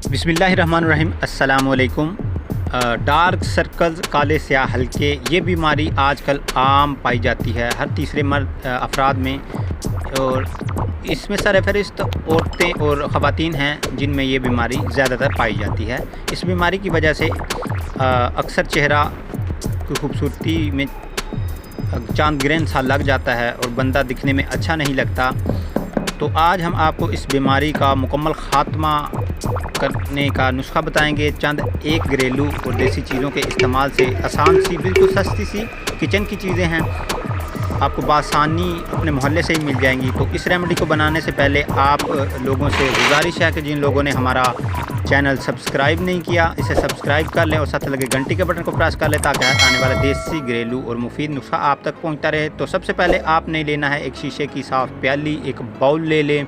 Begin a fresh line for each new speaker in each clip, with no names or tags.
बिस्मिल्लाहिर्रहमानिर्रहीम। अस्सलाम वालेकुम। डार्क सर्कल्स, काले स्याह हल्के, ये बीमारी आजकल आम पाई जाती है हर तीसरे मर्द अफराद में, और इसमें सरफहरिस्त औरतें और ख़वातीन हैं जिनमें ये बीमारी ज़्यादातर पाई जाती है। इस बीमारी की वजह से अक्सर चेहरा की खूबसूरती में चांद ग्रहण सा लग जाता है और बंदा दिखने में अच्छा नहीं लगता। तो आज हम आपको इस बीमारी का मुकम्मल ख़ात्मा करने का नुस्खा बताएंगे। चंद एक घरेलू और देसी चीज़ों के इस्तेमाल से आसान सी, बिल्कुल सस्ती सी किचन की चीज़ें हैं, आपको बासानी अपने मोहल्ले से ही मिल जाएंगी। तो इस रेमेडी को बनाने से पहले आप लोगों से गुजारिश है कि जिन लोगों ने हमारा चैनल सब्सक्राइब नहीं किया, इसे सब्सक्राइब कर लें और साथ लगे घंटी के बटन को प्रेस कर लें ताकि आने वाला देसी घरेलू और मुफीद नुस्खा आप तक पहुंचता रहे। तो सबसे पहले आपने लेना है एक शीशे की साफ़ प्याली, एक बाउल ले लें।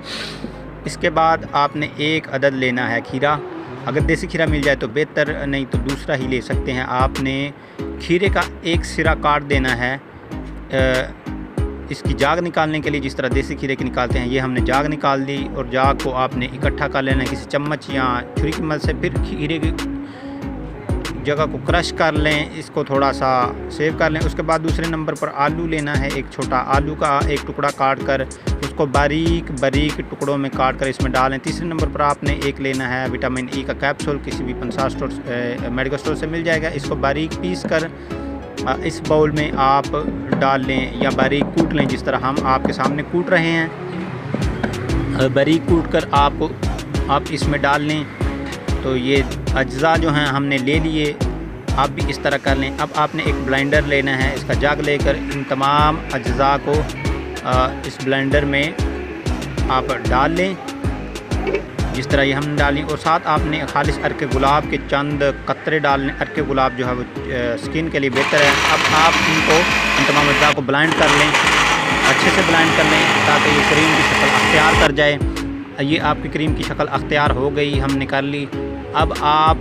इसके बाद आपने एक अदद लेना है खीरा, अगर देसी खीरा मिल जाए तो बेहतर, नहीं तो दूसरा ही ले सकते हैं। आपने खीरे का एक सिरा काट देना है। इसकी जाग निकालने के लिए जिस तरह देसी खीरे की निकालते हैं, ये हमने जाग निकाल दी और जाग को आपने इकट्ठा कर लेना है किसी चम्मच या छुरी की मदद से। फिर खीरे की जगह को क्रश कर लें, इसको थोड़ा सा सेव कर लें। उसके बाद दूसरे नंबर पर आलू लेना है, एक छोटा आलू का एक टुकड़ा काट कर उसको बारीक बारीक टुकड़ों में काट कर इसमें डालें। तीसरे नंबर पर आपने एक लेना है विटामिन ई का कैप्सूल, किसी भी 50 स्टोर मेडिकल स्टोर से मिल जाएगा। इसको बारीक पीस कर इस बाउल में आप डाल लें या बारीक कूट लें, जिस तरह हम आपके सामने कूट रहे हैं। बारीक कूट कर आप इसमें डाल लें। तो ये अज्जा जो हैं हमने ले लिए, आप भी इस तरह कर लें। अब आपने एक ब्लेंडर लेना है, इसका जग लेकर इन तमाम अज्जा को इस ब्लेंडर में आप डाल लें, जिस तरह ये हमने डाली। और साथ आपने खालिश अर्के गुलाब के चंद कतरे डालने। अर्के गुलाब जो है वो स्किन के लिए बेहतर है। अब आप इन तमाम अज्जा को ब्लेंड कर लें, अच्छे से ब्लेंड कर लें ताकि ये क्रीम की शक्ल अख्तियार कर जाए। ये आपकी क्रीम की शक्ल अख्तियार हो गई, हमने कर ली। अब आप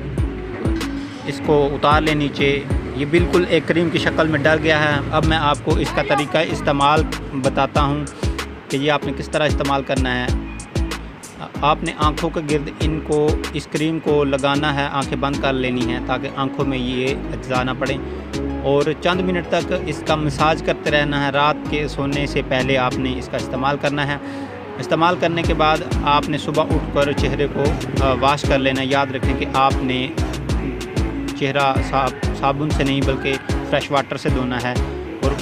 इसको उतार लें नीचे, ये बिल्कुल एक क्रीम की शक्ल में डल गया है। अब मैं आपको इसका तरीका इस्तेमाल बताता हूँ कि ये आपने किस तरह इस्तेमाल करना है। आपने आँखों के गिर्द इस क्रीम को लगाना है, आंखें बंद कर लेनी हैं ताकि आँखों में ये अज्जा ना पड़े, और चंद मिनट तक इसका मसाज करते रहना है। रात के सोने से पहले आपने इसका इस्तेमाल करना है। इस्तेमाल करने के बाद आपने सुबह उठकर चेहरे को वॉश कर लेना। याद रखें कि आपने चेहरा साबुन से नहीं बल्कि फ्रेश वाटर से धोना है, और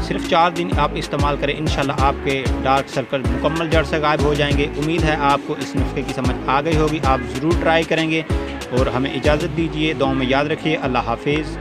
सिर्फ 4 दिन आप इस्तेमाल करें। इंशाल्लाह आपके डार्क सर्कल मुकम्मल जड़ से गायब हो जाएंगे। उम्मीद है आपको इस नुस्खे की समझ आ गई होगी, आप ज़रूर ट्राई करेंगे और हमें इजाज़त दीजिए। दुआ में याद रखिए। अल्लाह हाफिज़।